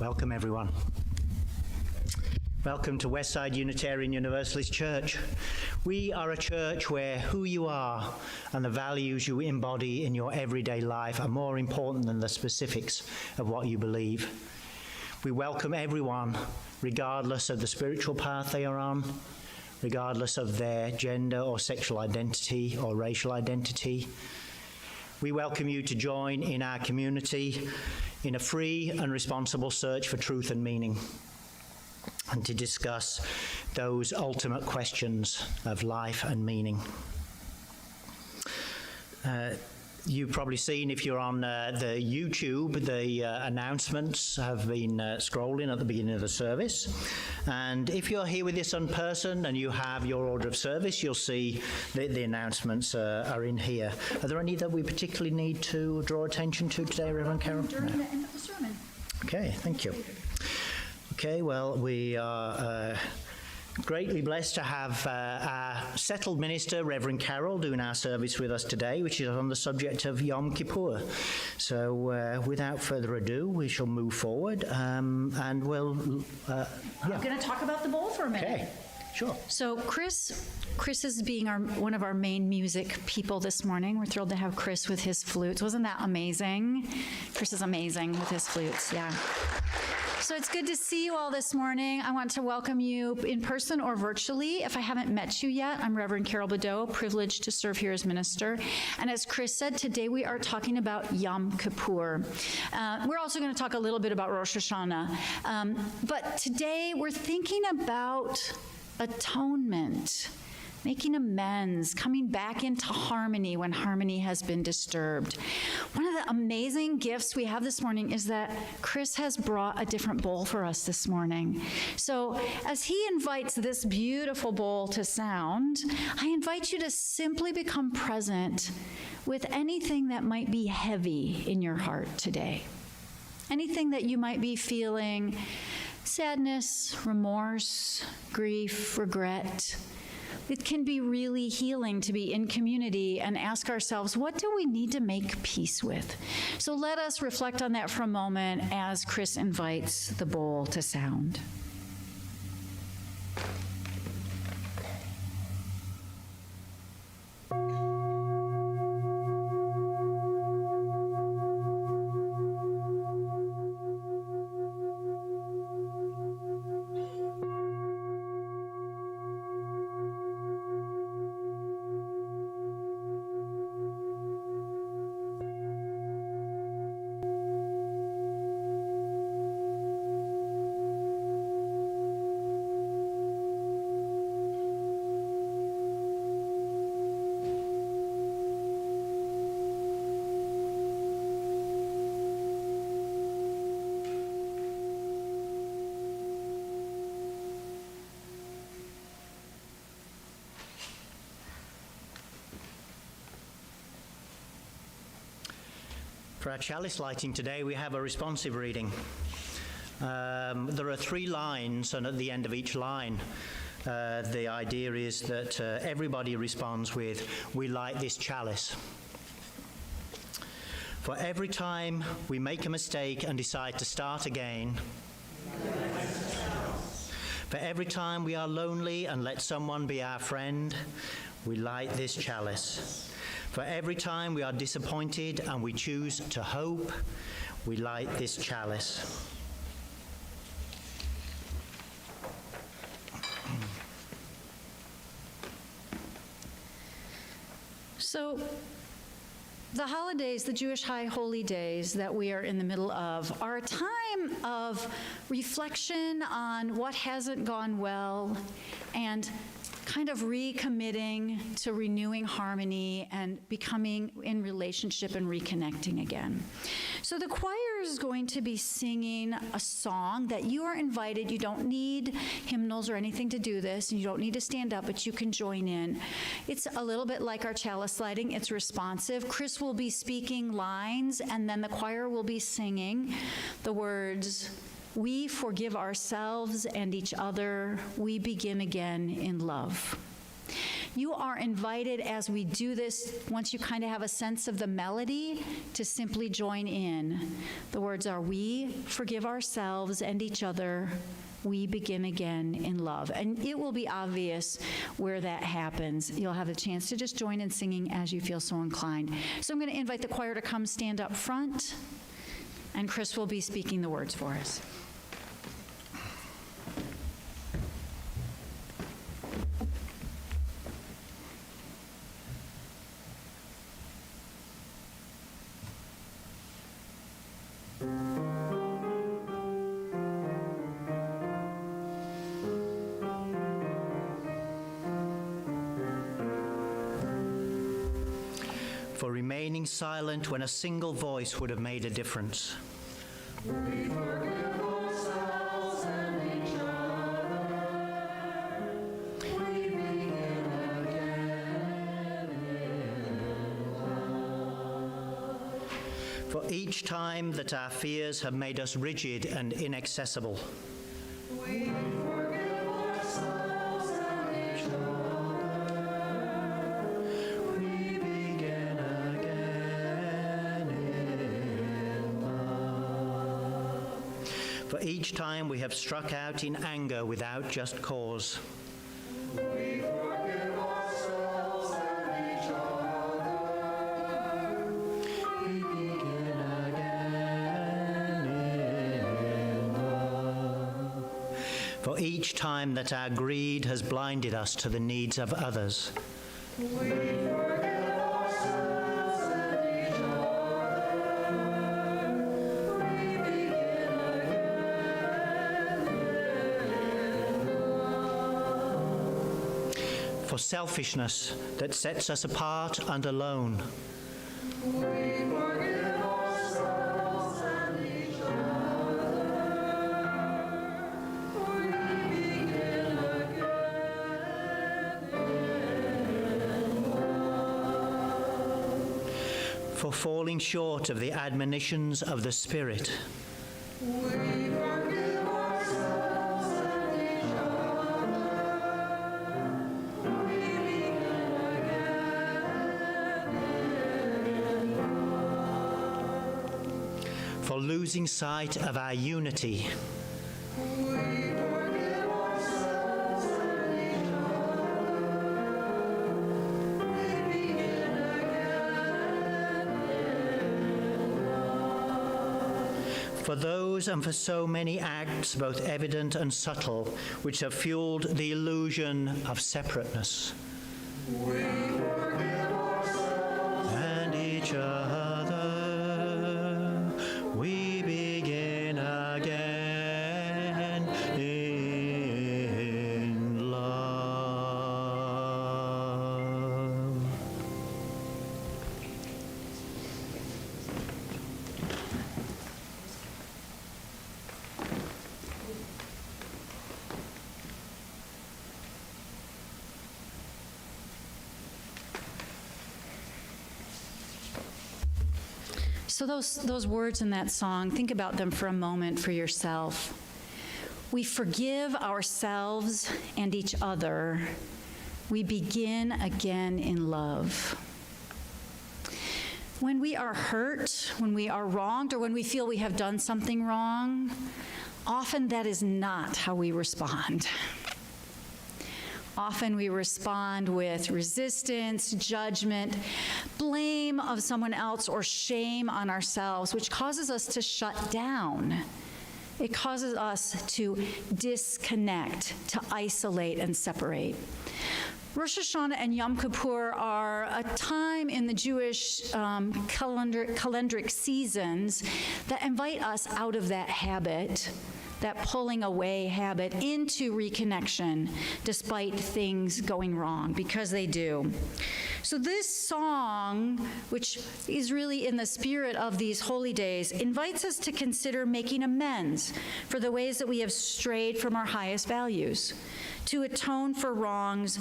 Welcome, everyone. Welcome to Westside Unitarian Universalist Church. We are a church where who you are and the values you embody in your everyday life are more important than the specifics of what you believe. We welcome everyone, regardless of the spiritual path they are on, regardless of their gender or sexual identity or racial identity. We welcome you to join in our community in a free and responsible search for truth and meaning, and to discuss those ultimate questions of life and meaning. You've probably seen, if you're on the YouTube, the announcements have been scrolling at the beginning of the service. And if you're here with us in person and you have your order of service, you'll see the announcements are in here. Are there any that we particularly need to draw attention to today, Reverend Carol? During the end of the sermon. Okay, thank you. Okay, well, we are greatly blessed to have our settled minister, Reverend Carol, doing our service with us today, which is on the subject of Yom Kippur. So without further ado, we shall move forward and we'll... I'm going to talk about the bowl for a minute. Okay, sure. So Chris is being one of our main music people this morning. We're thrilled to have Chris with his flutes. Wasn't that amazing? Chris is amazing with his flutes, yeah. So it's good to see you all this morning. I want to welcome you in person or virtually. If I haven't met you yet, I'm Reverend Carol Badeau, privileged to serve here as minister. And as Chris said, today we are talking about Yom Kippur. We're also going to talk a little bit about Rosh Hashanah. But today we're thinking about atonement, making amends, coming back into harmony when harmony has been disturbed. One of the amazing gifts we have this morning is that Chris has brought a different bowl for us this morning. So as he invites this beautiful bowl to sound, I invite you to simply become present with anything that might be heavy in your heart today. Anything that you might be feeling, sadness, remorse, grief, regret. It can be really healing to be in community and ask ourselves, what do we need to make peace with? So let us reflect on that for a moment as Chris invites the bowl to sound. For our chalice lighting today, we have a responsive reading. There are 3 lines, and at the end of each line, the idea is that everybody responds with, "We light this chalice." For every time we make a mistake and decide to start again, for every time we are lonely and let someone be our friend, we light this chalice. For every time we are disappointed and we choose to hope, we light this chalice. So the holidays, the Jewish high holy days that we are in the middle of, are a time of reflection on what hasn't gone well and kind of recommitting to renewing harmony and becoming in relationship and reconnecting again. So the choir is going to be singing a song that you are invited. You don't need hymnals or anything to do this, and you don't need to stand up, but you can join in. It's a little bit like our chalice lighting. It's responsive. Chris will be speaking lines, and then the choir will be singing the words, "We forgive ourselves and each other. We begin again in love." You are invited as we do this, once you kind of have a sense of the melody, to simply join in. The words are, "We forgive ourselves and each other. We begin again in love." And it will be obvious where that happens. You'll have a chance to just join in singing as you feel so inclined. So I'm going to invite the choir to come stand up front, and Chris will be speaking the words for us. for remaining silent when a single voice would have made a difference. We forgive ourselves and each other. We begin again in love. For each time that our fears have made us rigid and inaccessible. We forgive ourselves and each other. We begin again in love. For each time we have struck out in anger without just cause. We forgive ourselves and each other. We begin again in love. For each time that our greed has blinded us to the needs of others. We forgive ourselves and each other. We begin again in love. For selfishness that sets us apart and alone. We forgive ourselves and each other. We begin again in love. For falling short of the admonitions of the Spirit. We forgive ourselves and each other. We begin again in love. For losing sight of our unity. We forgive ourselves and each other. We begin again in love. For those and for so many acts, both evident and subtle, which have fueled the illusion of separateness. We forgive ourselves And each other, we begin again in love. So those words in that song, think about them for a moment for yourself. We forgive ourselves and each other. We begin again in love. When we are hurt, when we are wronged, or when we feel we have done something wrong, often that is not how we respond. Often we respond with resistance, judgment, blame of someone else, or shame on ourselves, which causes us to shut down. It causes us to disconnect, to isolate and separate. Rosh Hashanah and Yom Kippur are a time in the Jewish calendric seasons that invite us out of that habit, that pulling away habit, into reconnection despite things going wrong, because they do. So this song, which is really in the spirit of these holy days, invites us to consider making amends for the ways that we have strayed from our highest values, to atone for wrongs,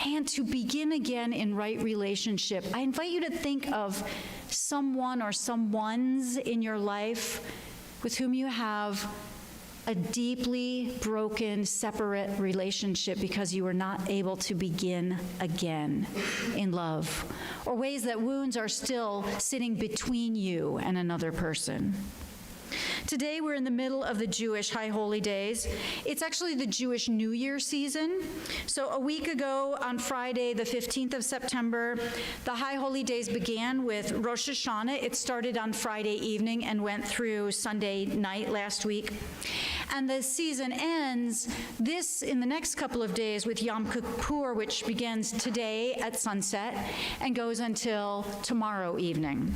and to begin again in right relationship. I invite you to think of someone or someones in your life with whom you have a deeply broken, separate relationship because you were not able to begin again in love, or ways that wounds are still sitting between you and another person. Today, we're in the middle of the Jewish High Holy Days. It's actually the Jewish New Year season. So a week ago, on Friday, the 15th of September, the High Holy Days began with Rosh Hashanah. It started on Friday evening and went through Sunday night last week. And the season ends in the next couple of days with Yom Kippur, which begins today at sunset and goes until tomorrow evening.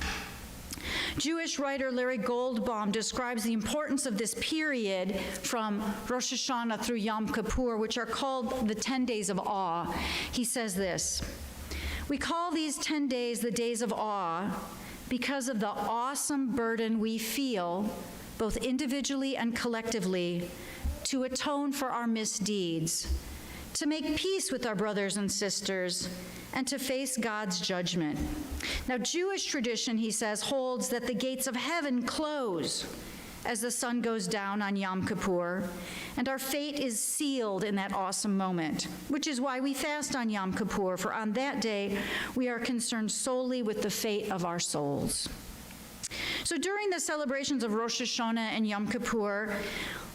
Jewish writer Larry Goldbaum describes the importance of this period from Rosh Hashanah through Yom Kippur, which are called the 10 days of awe. He says this: We call these 10 days the days of awe because of the awesome burden we feel, both individually and collectively, to atone for our misdeeds, to make peace with our brothers and sisters, and to face God's judgment. Now, Jewish tradition, he says, holds that the gates of heaven close as the sun goes down on Yom Kippur, and our fate is sealed in that awesome moment, which is why we fast on Yom Kippur, for on that day we are concerned solely with the fate of our souls. So during the celebrations of Rosh Hashanah and Yom Kippur,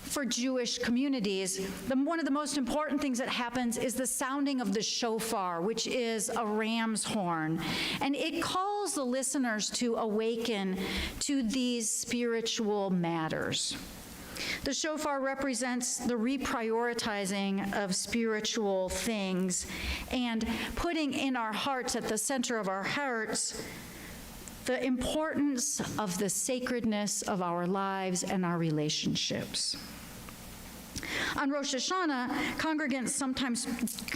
for Jewish communities, one of the most important things that happens is the sounding of the shofar, which is a ram's horn. And it calls the listeners to awaken to these spiritual matters. The shofar represents the reprioritizing of spiritual things and putting in our hearts, at the center of our hearts, the importance of the sacredness of our lives and our relationships. On Rosh Hashanah, congregants sometimes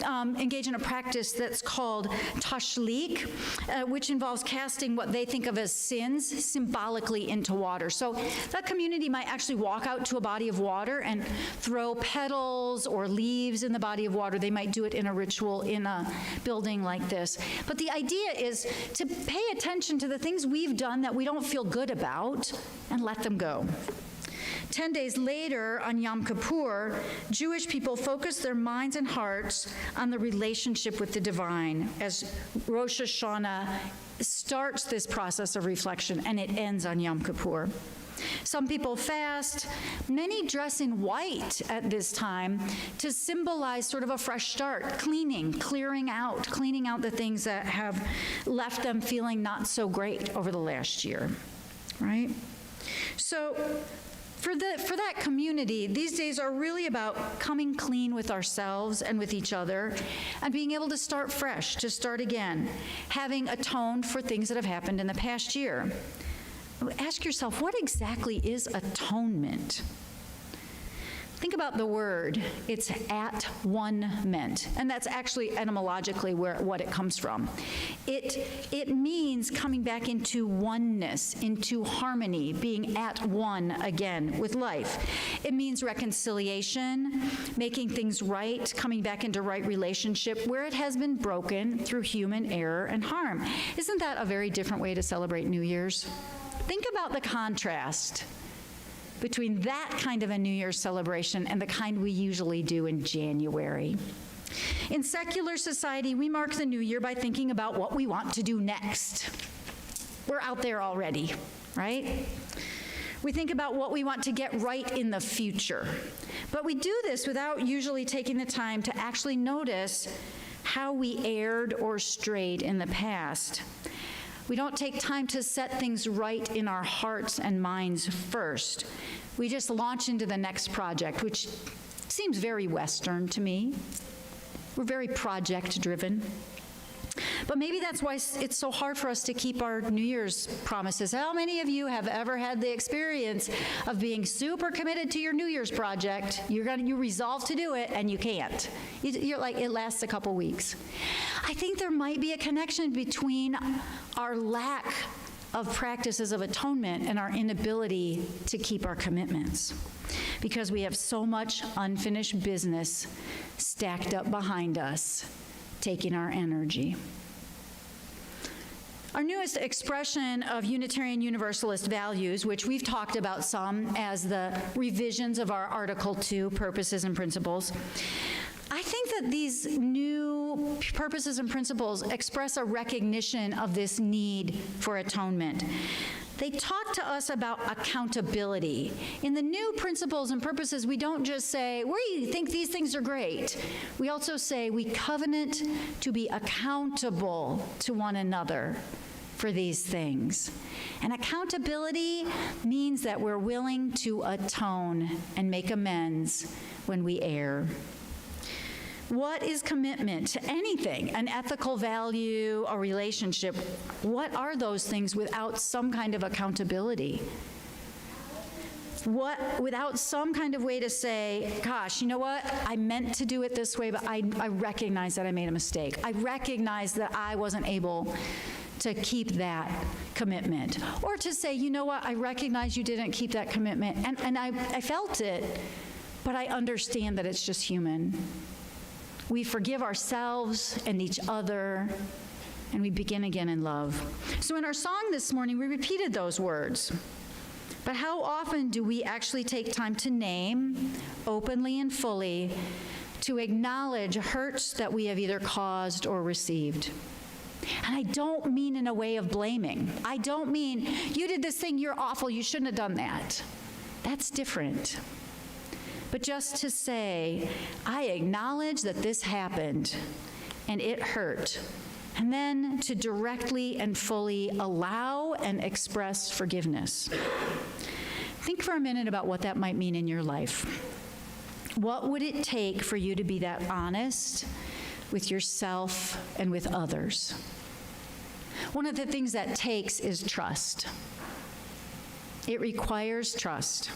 engage in a practice that's called tashlik, which involves casting what they think of as sins symbolically into water. So that community might actually walk out to a body of water and throw petals or leaves in the body of water. They might do it in a ritual in a building like this. But the idea is to pay attention to the things we've done that we don't feel good about and let them go. 10 days later, on Yom Kippur, Jewish people focus their minds and hearts on the relationship with the divine, as Rosh Hashanah starts this process of reflection, and it ends on Yom Kippur. Some people fast. Many dress in white at this time to symbolize sort of a fresh start, cleaning out the things that have left them feeling not so great over the last year, right? So, for that community, these days are really about coming clean with ourselves and with each other and being able to start fresh, to start again, having atoned for things that have happened in the past year. Ask yourself, what exactly is atonement? Think about the word. It's at one meant, and that's actually etymologically what it comes from. It means coming back into oneness, into harmony, being at one again with life. It means reconciliation, making things right, coming back into right relationship where it has been broken through human error and harm. Isn't that a very different way to celebrate New Year's? Think about the contrast between that kind of a New Year's celebration and the kind we usually do in January. In secular society, we mark the New Year by thinking about what we want to do next. We're out there already, right? We think about what we want to get right in the future. But we do this without usually taking the time to actually notice how we erred or strayed in the past. We don't take time to set things right in our hearts and minds first. We just launch into the next project, which seems very Western to me. We're very project-driven. But maybe that's why it's so hard for us to keep our New Year's promises. How many of you have ever had the experience of being super committed to your New Year's project? You resolve to do it, and you can't. You're like, it lasts a couple weeks. I think there might be a connection between our lack of practices of atonement and our inability to keep our commitments, because we have so much unfinished business stacked up behind us, taking our energy. Our newest expression of Unitarian Universalist values, which we've talked about some as the revisions of our Article 2, Purposes and Principles, I think that these new purposes and principles express a recognition of this need for atonement. They talk to us about accountability. In the new principles and purposes, we don't just say, we think these things are great. We also say we covenant to be accountable to one another for these things. And accountability means that we're willing to atone and make amends when we err. What is commitment to anything? An ethical value, a relationship? What are those things without some kind of accountability? without some kind of way to say, gosh, you know what? I meant to do it this way, but I recognize that I made a mistake. I recognize that I wasn't able to keep that commitment. Or to say, you know what? I recognize you didn't keep that commitment, and I felt it, but I understand that it's just human. We forgive ourselves and each other, and we begin again in love. So in our song this morning, we repeated those words. But how often do we actually take time to name, openly and fully, to acknowledge hurts that we have either caused or received? And I don't mean in a way of blaming. I don't mean, you did this thing, you're awful, you shouldn't have done that. That's different. But just to say, I acknowledge that this happened and it hurt. And then to directly and fully allow and express forgiveness. Think for a minute about what that might mean in your life. What would it take for you to be that honest with yourself and with others? One of the things that takes is trust. It requires trust.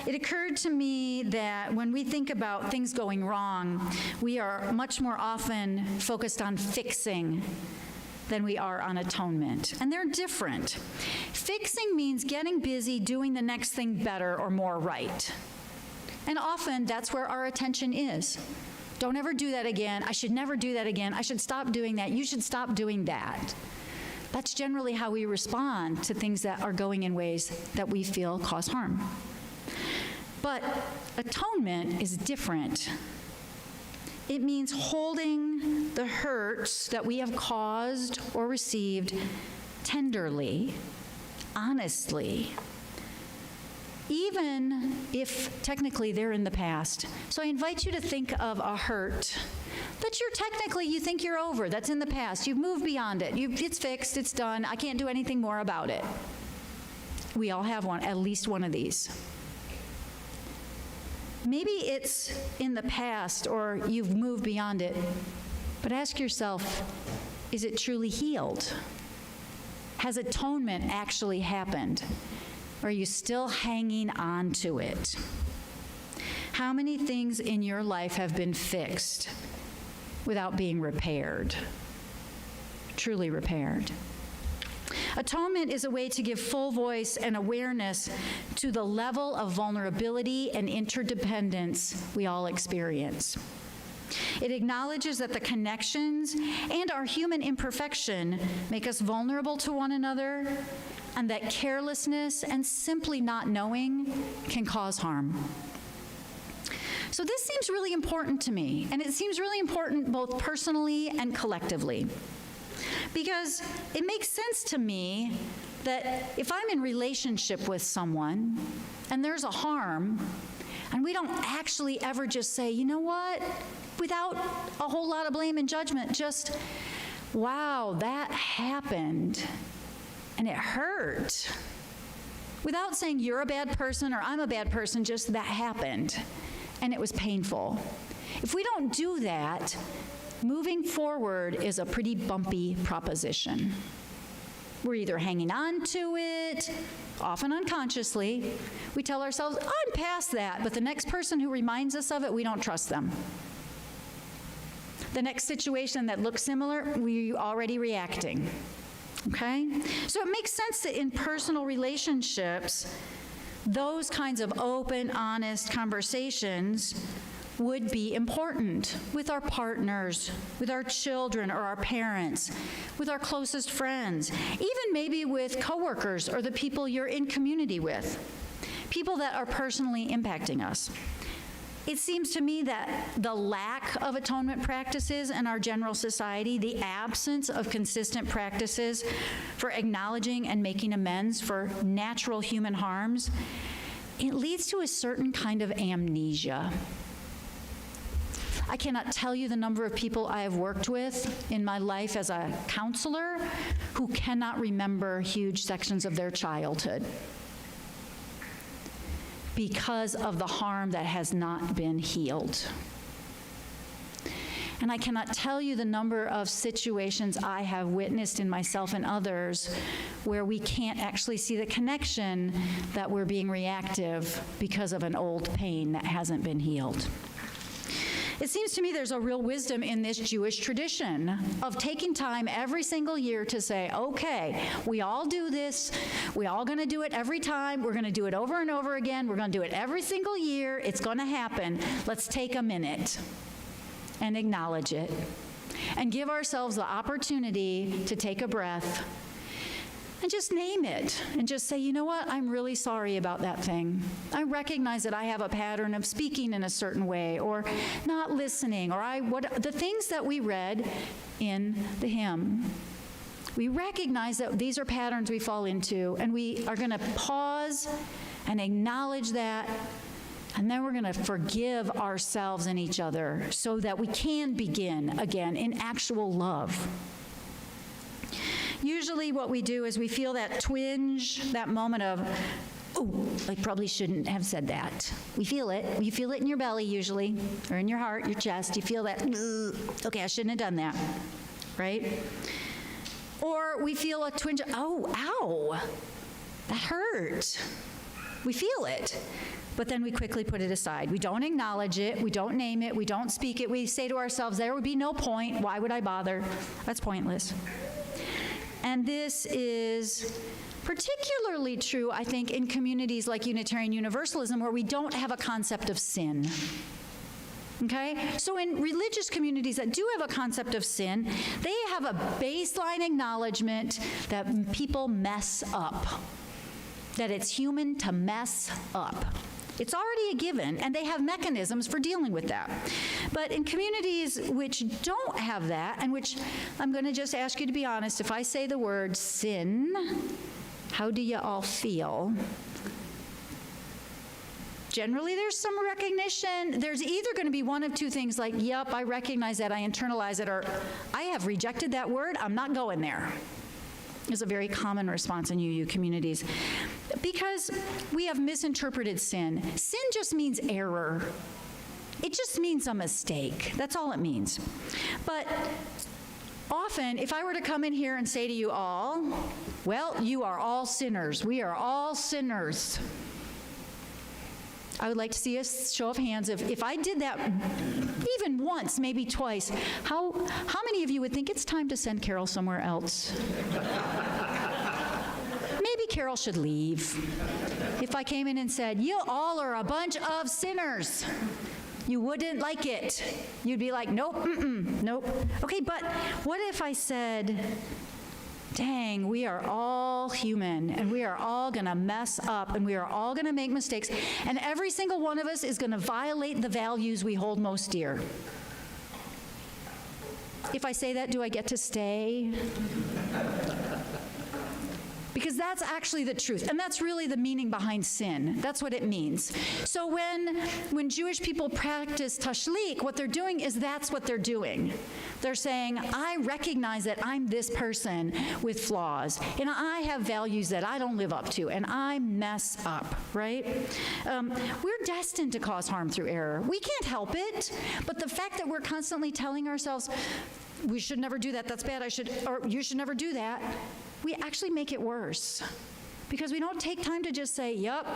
It occurred to me that when we think about things going wrong, we are much more often focused on fixing than we are on atonement. And they're different. Fixing means getting busy doing the next thing better or more right. And often that's where our attention is. Don't ever do that again. I should never do that again. I should stop doing that. You should stop doing that. That's generally how we respond to things that are going in ways that we feel cause harm. But atonement is different. It means holding the hurts that we have caused or received tenderly, honestly, even if technically they're in the past. So I invite you to think of a hurt that you think you're over, that's in the past. You've moved beyond it. It's fixed, it's done. I can't do anything more about it. We all have one, at least one of these. Maybe it's in the past or you've moved beyond it, but ask yourself, is it truly healed? Has atonement actually happened? Or are you still hanging on to it? How many things in your life have been fixed without being repaired? Truly repaired. Atonement is a way to give full voice and awareness to the level of vulnerability and interdependence we all experience. It acknowledges that the connections and our human imperfection make us vulnerable to one another, and that carelessness and simply not knowing can cause harm. So this seems really important to me, and it seems really important both personally and collectively. Because it makes sense to me that if I'm in relationship with someone and there's a harm, and we don't actually ever just say, you know what, without a whole lot of blame and judgment, just, wow, that happened and it hurt. Without saying you're a bad person or I'm a bad person, just that happened and it was painful. If we don't do that, moving forward is a pretty bumpy proposition. We're either hanging on to it, often unconsciously. We tell ourselves, I'm past that, but the next person who reminds us of it, we don't trust them. The next situation that looks similar, we're already reacting. Okay? So it makes sense that in personal relationships, those kinds of open, honest conversations would be important with our partners, with our children or our parents, with our closest friends, even maybe with coworkers or the people you're in community with, people that are personally impacting us. It seems to me that the lack of atonement practices in our general society, the absence of consistent practices for acknowledging and making amends for natural human harms, it leads to a certain kind of amnesia. I cannot tell you the number of people I have worked with in my life as a counselor who cannot remember huge sections of their childhood because of the harm that has not been healed. And I cannot tell you the number of situations I have witnessed in myself and others where we can't actually see the connection that we're being reactive because of an old pain that hasn't been healed. It seems to me there's a real wisdom in this Jewish tradition of taking time every single year to say, okay, we all do this. We're all going to do it every time. We're going to do it over and over again. We're going to do it every single year. It's going to happen. Let's take a minute and acknowledge it and give ourselves the opportunity to take a breath and just name it and just say, you know what, I'm really sorry about that thing. I recognize that I have a pattern of speaking in a certain way or not listening or the things that we read in the hymn. We recognize that these are patterns we fall into, and we are going to pause and acknowledge that, and then we're going to forgive ourselves and each other so that we can begin again in actual love. Usually what we do is we feel that twinge, that moment of, oh, I probably shouldn't have said that. We feel it. You feel it in your belly usually, or in your heart, your chest. You feel that, okay, I shouldn't have done that, right? Or we feel a twinge, oh, ow, that hurt. We feel it. But then we quickly put it aside. We don't acknowledge it. We don't name it. We don't speak it. We say to ourselves, there would be no point. Why would I bother? That's pointless. And this is particularly true, I think, in communities like Unitarian Universalism, where we don't have a concept of sin. Okay? So in religious communities that do have a concept of sin, they have a baseline acknowledgement that people mess up, that it's human to mess up. It's already a given, and they have mechanisms for dealing with that. But in communities which don't have that, and which I'm going to just ask you to be honest, if I say the word sin, how do you all feel? Generally, there's some recognition. There's either going to be one of two things, like, yep, I recognize that, I internalize it, or I have rejected that word, I'm not going there. Is a very common response in UU communities because we have misinterpreted sin. Sin just means error. It just means a mistake. That's all it means. But often, if I were to come in here and say to you all, well, you are all sinners. We are all sinners. I would like to see a show of hands if I did that even once, maybe twice. How many of you would think it's time to send Carol somewhere else? Maybe Carol should leave. If I came in and said, you all are a bunch of sinners, you wouldn't like it. You'd be like, nope, nope. Okay, but what if I said, dang, we are all human, and we are all going to mess up, and we are all going to make mistakes, and every single one of us is going to violate the values we hold most dear. If I say that, do I get to stay? Because that's actually the truth, and that's really the meaning behind sin. That's what it means. So when Jewish people practice tashlik, what they're doing is that's what they're doing. They're saying, I recognize that I'm this person with flaws, and I have values that I don't live up to, and I mess up, right? We're destined to cause harm through error. We can't help it, but the fact that we're constantly telling ourselves, we should never do that, that's bad, or you should never do that, we actually make it worse because we don't take time to just say, yep,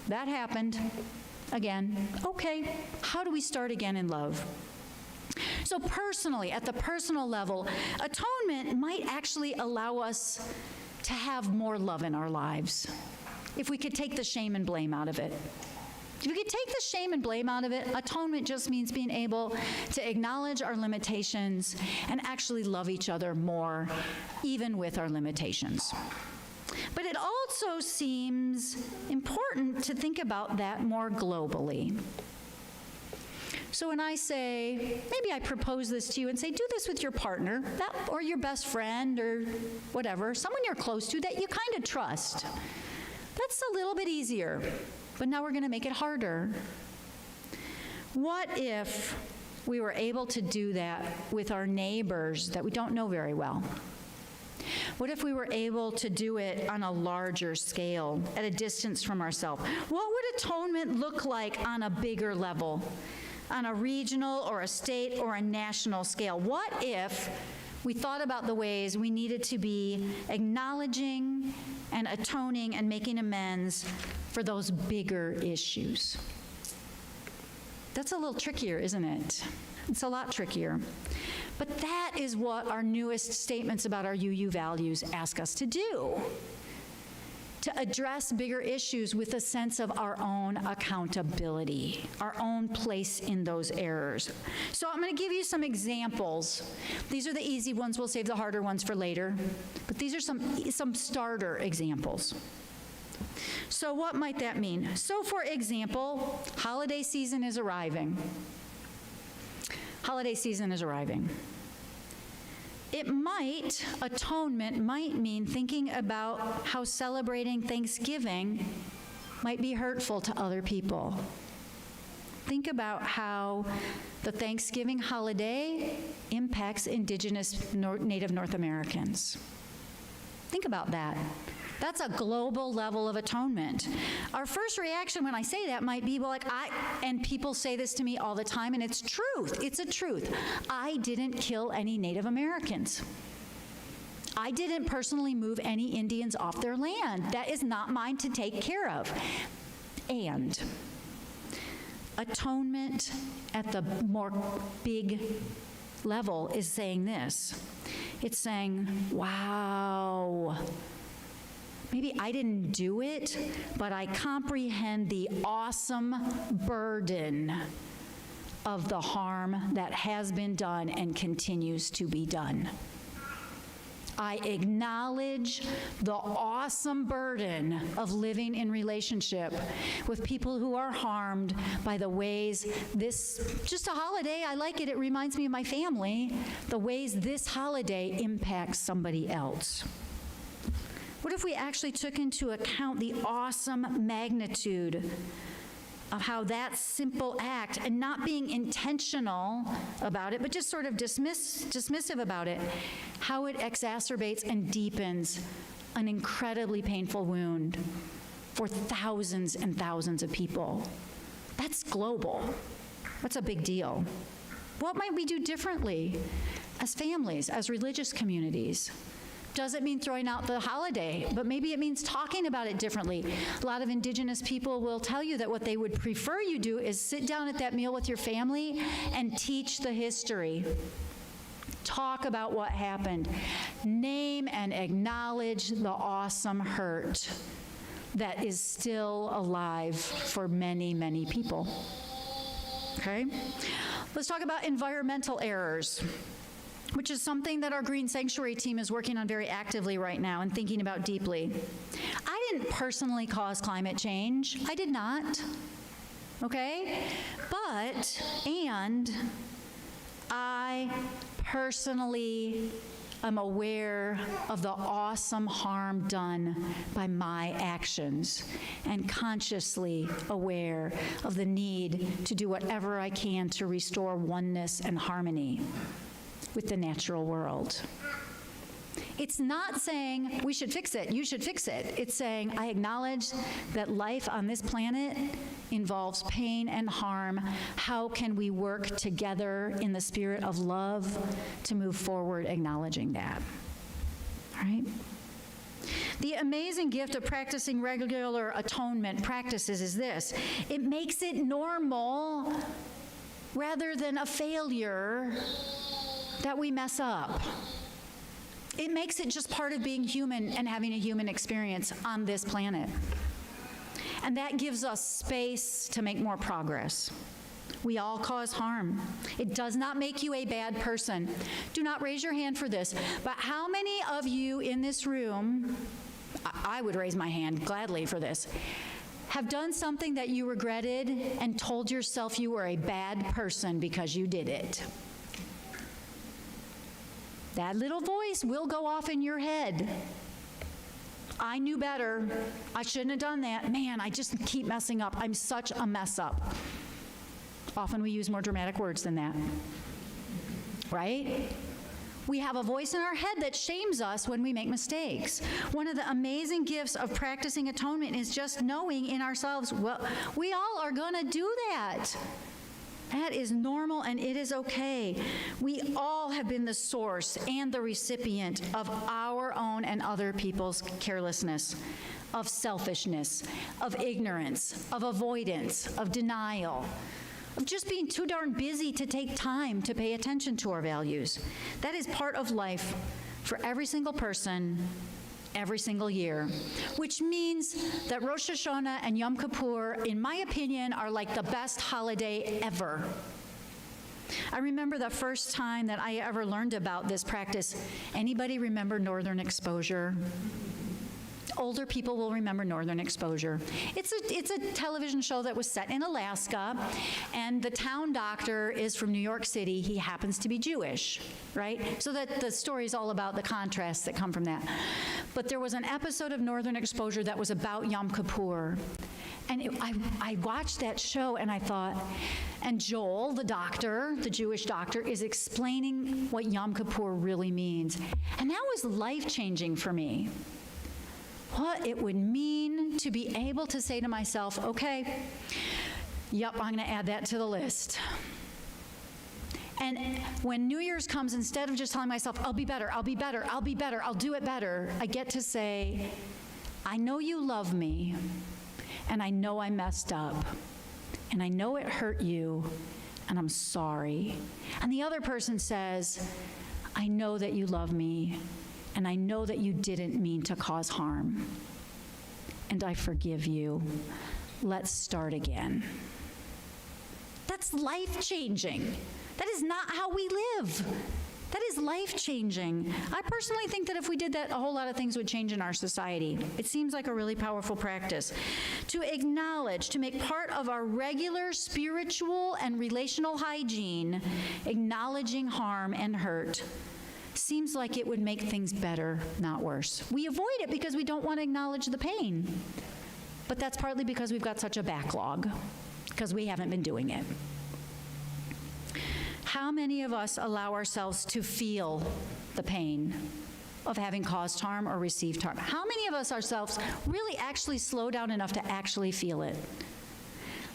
that happened again. Okay, how do we start again in love? So personally, at the personal level, atonement might actually allow us to have more love in our lives if we could take the shame and blame out of it. If we could take the shame and blame out of it, atonement just means being able to acknowledge our limitations and actually love each other more, even with our limitations. But it also seems important to think about that more globally. So when I say, maybe I propose this to you and say, do this with your partner, or your best friend, or whatever, someone you're close to that you kind of trust. That's a little bit easier. But now we're going to make it harder. What if we were able to do that with our neighbors that we don't know very well? What if we were able to do it on a larger scale, at a distance from ourselves? What would atonement look like on a bigger level? on a regional or a state or a national scale? What if we thought about the ways we needed to be acknowledging and atoning and making amends for those bigger issues? That's a little trickier, isn't it? It's a lot trickier. But that is what our newest statements about our UU values ask us to do. To address bigger issues with a sense of our own accountability, our own place in those errors. So I'm going to give you some examples. These are the easy ones. We'll save the harder ones for later. But these are some starter examples. So what might that mean? So for example, holiday season is arriving. Holiday season is arriving. Atonement might mean thinking about how celebrating Thanksgiving might be hurtful to other people. Think about how the Thanksgiving holiday impacts indigenous Native North Americans. Think about that. That's a global level of atonement. Our first reaction when I say that might be, well, and people say this to me all the time, and it's truth. It's a truth. I didn't kill any Native Americans. I didn't personally move any Indians off their land. That is not mine to take care of. And atonement at the more big level is saying this. It's saying, wow, maybe I didn't do it, but I comprehend the awesome burden of the harm that has been done and continues to be done. I acknowledge the awesome burden of living in relationship with people who are harmed by the ways this, just a holiday, I like it, it reminds me of my family, the ways this holiday impacts somebody else. What if we actually took into account the awesome magnitude of how that simple act, and not being intentional about it, but just sort of dismissive about it, how it exacerbates and deepens an incredibly painful wound for thousands and thousands of people? That's global. That's a big deal. What might we do differently as families, as religious communities? Doesn't mean throwing out the holiday, but maybe it means talking about it differently. A lot of indigenous people will tell you that what they would prefer you do is sit down at that meal with your family and teach the history. Talk about what happened. Name and acknowledge the awesome hurt that is still alive for many, many people. Okay? Let's talk about environmental errors, which is something that our Green Sanctuary team is working on very actively right now and thinking about deeply. I didn't personally cause climate change. I did not. Okay? And I personally am aware of the awesome harm done by my actions, and consciously aware of the need to do whatever I can to restore oneness and harmony with the natural world. It's not saying we should fix it, you should fix it. It's saying I acknowledge that life on this planet involves pain and harm. How can we work together in the spirit of love to move forward acknowledging that? All right? The amazing gift of practicing regular atonement practices is this. It makes it normal rather than a failure that we mess up. It makes it just part of being human and having a human experience on this planet. And that gives us space to make more progress. We all cause harm. It does not make you a bad person. Do not raise your hand for this, but how many of you in this room, I would raise my hand gladly for this, have done something that you regretted and told yourself you were a bad person because you did it? That little voice will go off in your head. I knew better. I shouldn't have done that. Man, I just keep messing up. I'm such a mess up. Often we use more dramatic words than that, right? We have a voice in our head that shames us when we make mistakes. One of the amazing gifts of practicing atonement is just knowing in ourselves, well, we all are going to do that. That is normal and it is okay. We all have been the source and the recipient of our own and other people's carelessness, of selfishness, of ignorance, of avoidance, of denial, of just being too darn busy to take time to pay attention to our values. That is part of life for every single person, every single year, which means that Rosh Hashanah and Yom Kippur, in my opinion, are like the best holiday ever. I remember the first time that I ever learned about this practice. Anybody remember Northern Exposure? Older people will remember Northern Exposure. It's a television show that was set in Alaska, and the town doctor is from New York City. He happens to be Jewish, right? So that the story is all about the contrasts that come from that. But there was an episode of Northern Exposure that was about Yom Kippur. And I watched that show and I thought, and Joel, the doctor, the Jewish doctor, is explaining what Yom Kippur really means. And that was life-changing for me. What it would mean to be able to say to myself, okay, yep, I'm going to add that to the list. And when New Year's comes, instead of just telling myself, I'll be better, I'll be better, I'll be better, I'll do it better, I get to say, I know you love me, and I know I messed up, and I know it hurt you, and I'm sorry. And the other person says, I know that you love me, and I know that you didn't mean to cause harm, and I forgive you. Let's start again. That's life-changing. That is not how we live. That is life-changing. I personally think that if we did that, a whole lot of things would change in our society. It seems like a really powerful practice. To acknowledge, to make part of our regular spiritual and relational hygiene, acknowledging harm and hurt, seems like it would make things better, not worse. We avoid it because we don't want to acknowledge the pain. But that's partly because we've got such a backlog, because we haven't been doing it. How many of us allow ourselves to feel the pain of having caused harm or received harm? How many of us ourselves really actually slow down enough to actually feel it,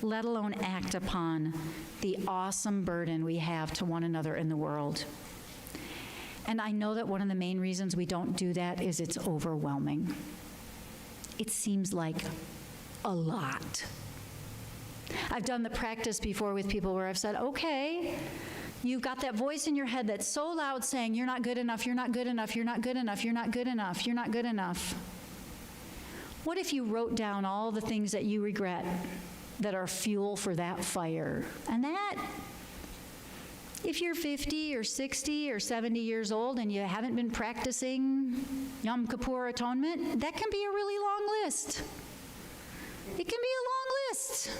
let alone act upon the awesome burden we have to one another in the world? And I know that one of the main reasons we don't do that is it's overwhelming. It seems like a lot. I've done the practice before with people where I've said, okay, you've got that voice in your head that's so loud saying, you're not good enough, you're not good enough, you're not good enough, you're not good enough, you're not good enough. What if you wrote down all the things that you regret that are fuel for that fire? And that, if you're 50 or 60 or 70 years old and you haven't been practicing Yom Kippur Atonement, that can be a really long list. It can be a long list.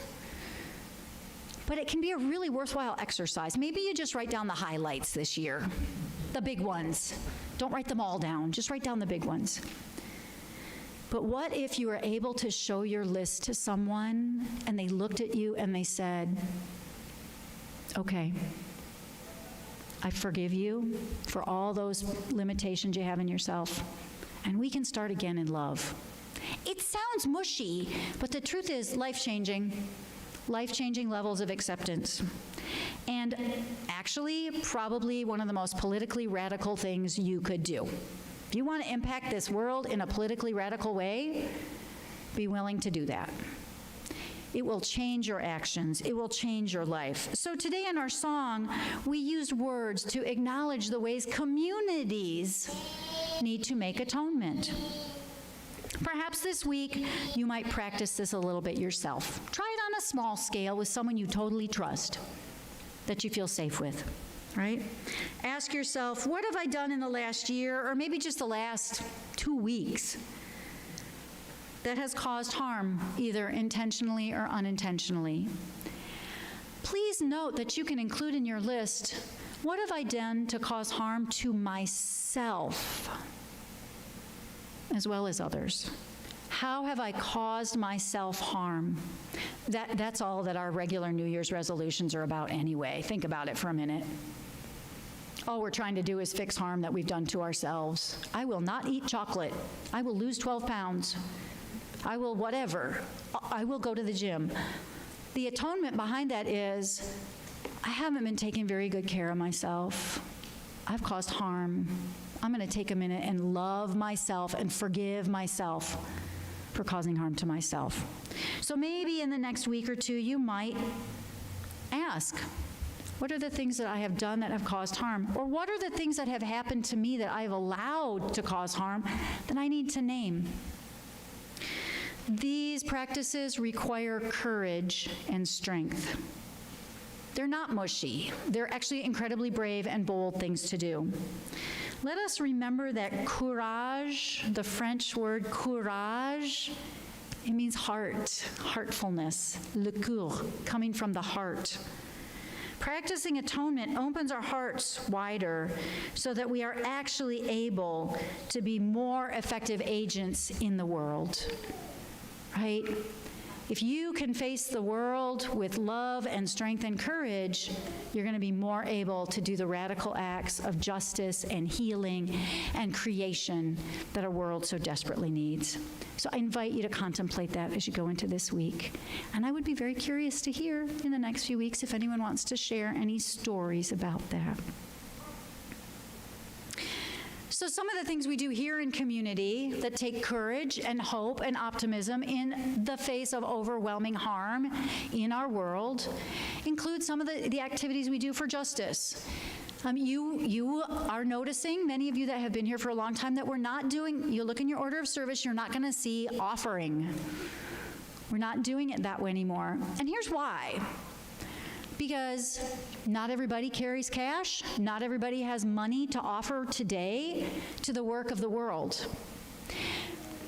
But it can be a really worthwhile exercise. Maybe you just write down the highlights this year, the big ones. Don't write them all down, just write down the big ones. But what if you were able to show your list to someone and they looked at you and they said, okay, I forgive you for all those limitations you have in yourself, and we can start again in love. It sounds mushy, but the truth is life-changing levels of acceptance. And actually, probably one of the most politically radical things you could do. If you want to impact this world in a politically radical way, be willing to do that. It will change your actions. It will change your life. So today in our song, we used words to acknowledge the ways communities need to make atonement. Perhaps this week, you might practice this a little bit yourself. Try it on a small scale with someone you totally trust, that you feel safe with, right? Ask yourself, what have I done in the last year, or maybe just the last 2 weeks, that has caused harm, either intentionally or unintentionally? Please note that you can include in your list, what have I done to cause harm to myself, as well as others? How have I caused myself harm? That's all that our regular New Year's resolutions are about anyway. Think about it for a minute. All we're trying to do is fix harm that we've done to ourselves. I will not eat chocolate. I will lose 12 pounds. I will whatever. I will go to the gym. The atonement behind that is, I haven't been taking very good care of myself. I've caused harm. I'm going to take a minute and love myself and forgive myself for causing harm to myself. So maybe in the next week or two, you might ask, what are the things that I have done that have caused harm? Or what are the things that have happened to me that I've allowed to cause harm that I need to name? These practices require courage and strength. They're not mushy. They're actually incredibly brave and bold things to do. Let us remember that courage, the French word courage, it means heart, heartfulness, le coeur, coming from the heart. Practicing atonement opens our hearts wider so that we are actually able to be more effective agents in the world, right? If you can face the world with love and strength and courage, you're going to be more able to do the radical acts of justice and healing and creation that our world so desperately needs. So I invite you to contemplate that as you go into this week. And I would be very curious to hear in the next few weeks if anyone wants to share any stories about that. So some of the things we do here in community that take courage and hope and optimism in the face of overwhelming harm in our world include some of the activities we do for justice. You are noticing, many of you that have been here for a long time, that we're not doing, you look in your order of service, you're not going to see offering. We're not doing it that way anymore. And here's why. Because not everybody carries cash, not everybody has money to offer today to the work of the world.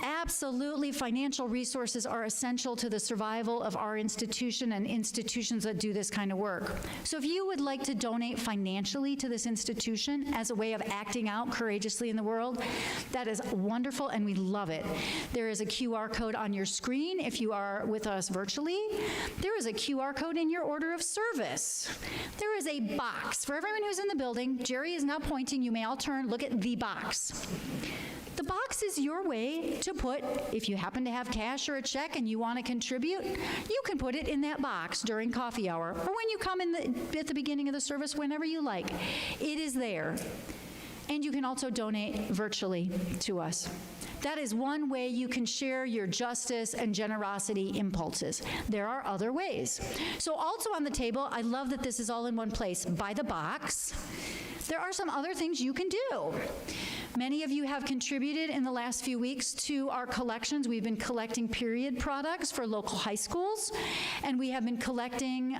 Absolutely, financial resources are essential to the survival of our institution and institutions that do this kind of work. So if you would like to donate financially to this institution as a way of acting out courageously in the world, that is wonderful and we love it. There is a QR code on your screen if you are with us virtually. There is a QR code in your order of service. There is a box for everyone who's in the building. Jerry is now pointing. You may all turn. Look at the box. The box is your way to put, if you happen to have cash or a check and you want to contribute, you can put it in that box during coffee hour or when you come in at the beginning of the service, whenever you like. It is there. And you can also donate virtually to us. That is one way you can share your justice and generosity impulses. There are other ways. So also on the table, I love that this is all in one place. By the box, there are some other things you can do. Many of you have contributed in the last few weeks to our collections. We've been collecting period products for local high schools, and we have been collecting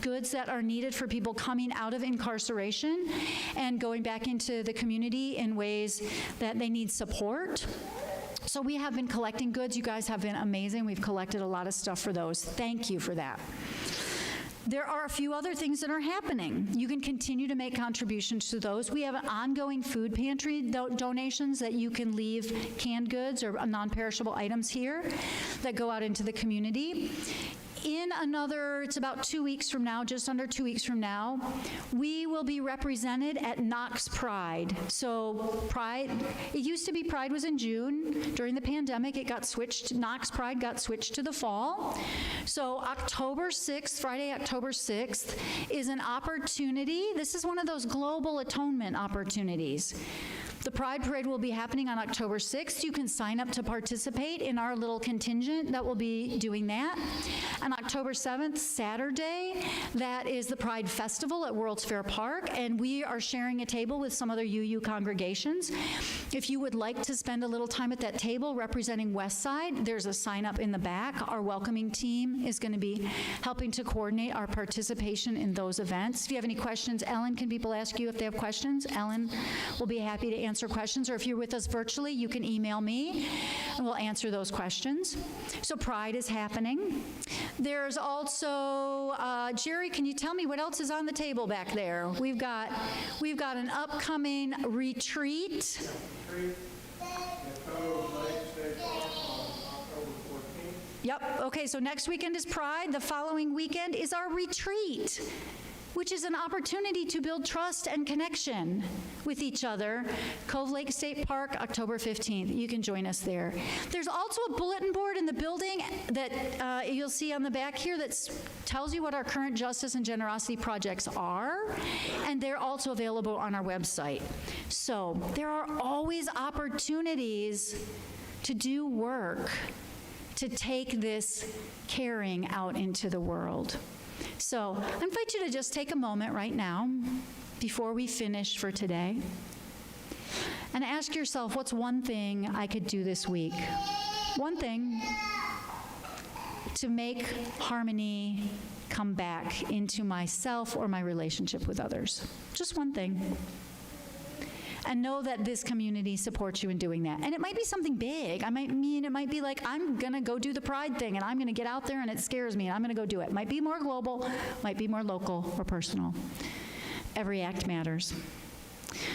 goods that are needed for people coming out of incarceration and going back into the community in ways that they need support. So we have been collecting goods. You guys have been amazing. We've collected a lot of stuff for those. Thank you for that. There are a few other things that are happening. You can continue to make contributions to those. We have ongoing food pantry donations that you can leave canned goods or non-perishable items here that go out into the community. In another, it's about 2 weeks from now, just under 2 weeks from now, we will be represented at Knox Pride. So Pride, it used to be Pride was in June. During the pandemic, it got switched, Knox Pride got switched to the fall. So October 6th, Friday, October 6th, is an opportunity. This is one of those global atonement opportunities. The Pride Parade will be happening on October 6th. You can sign up to participate in our little contingent that will be doing that. On October 7th, Saturday, that is the Pride Festival at World's Fair Park, and we are sharing a table with some other UU congregations. If you would like to spend a little time at that table representing West Side, there's a sign up in the back. Our welcoming team is going to be helping to coordinate our participation in those events. If you have any questions, Ellen, can people ask you if they have questions? Ellen will be happy to answer questions, or if you're with us virtually, you can email me and we'll answer those questions. So Pride is happening. There's also, Jerry, can you tell me what else is on the table back there? We've got an upcoming retreat. Yep, okay, so next weekend is Pride. The following weekend is our retreat. which is an opportunity to build trust and connection with each other. Cove Lake State Park, October 15th. You can join us there. There's also a bulletin board in the building that you'll see on the back here that tells you what our current justice and generosity projects are, and they're also available on our website. So there are always opportunities to do work, to take this caring out into the world. So I invite you to just take a moment right now before we finish for today and ask yourself, what's one thing I could do this week? One thing to make harmony come back into myself or my relationship with others. Just one thing. And know that this community supports you in doing that. And it might be something big. It might be like, I'm going to go do the pride thing, and I'm going to get out there, and it scares me, and I'm going to go do it. It might be more global, might be more local or personal. Every act matters.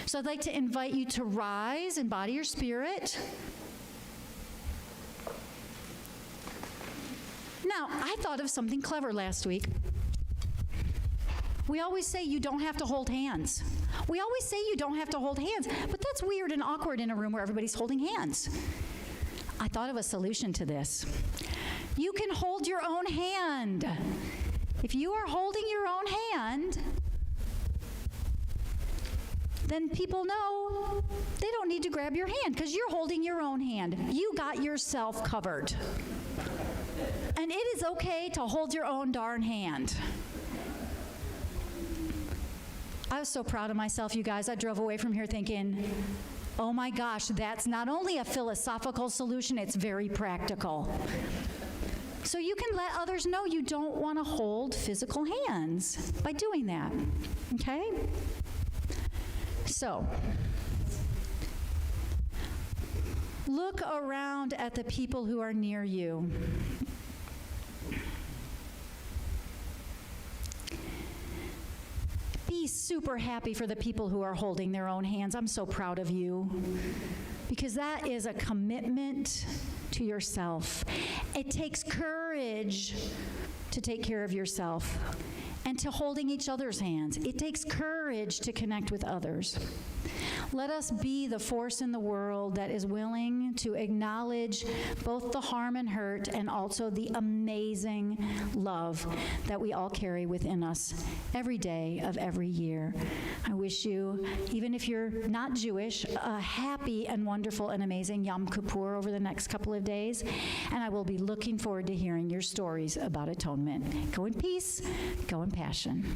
So I'd like to invite you to rise, embody your spirit. Now, I thought of something clever last week. We always say you don't have to hold hands. We always say you don't have to hold hands, but that's weird and awkward in a room where everybody's holding hands. I thought of a solution to this. You can hold your own hand. If you are holding your own hand, then people know they don't need to grab your hand because you're holding your own hand. You got yourself covered. And it is okay to hold your own darn hand. I was so proud of myself, you guys. I drove away from here thinking, oh my gosh, that's not only a philosophical solution, it's very practical. So you can let others know you don't want to hold physical hands by doing that, okay? So, look around at the people who are near you. Be super happy for the people who are holding their own hands. I'm so proud of you because that is a commitment to yourself. It takes courage to take care of yourself and to holding each other's hands. It takes courage to connect with others. Let us be the force in the world that is willing to acknowledge both the harm and hurt and also the amazing love that we all carry within us every day of every year. I wish you, even if you're not Jewish, a happy and wonderful and amazing Yom Kippur over the next couple of days, and I will be looking forward to hearing your stories about atonement. Go in peace, go in passion.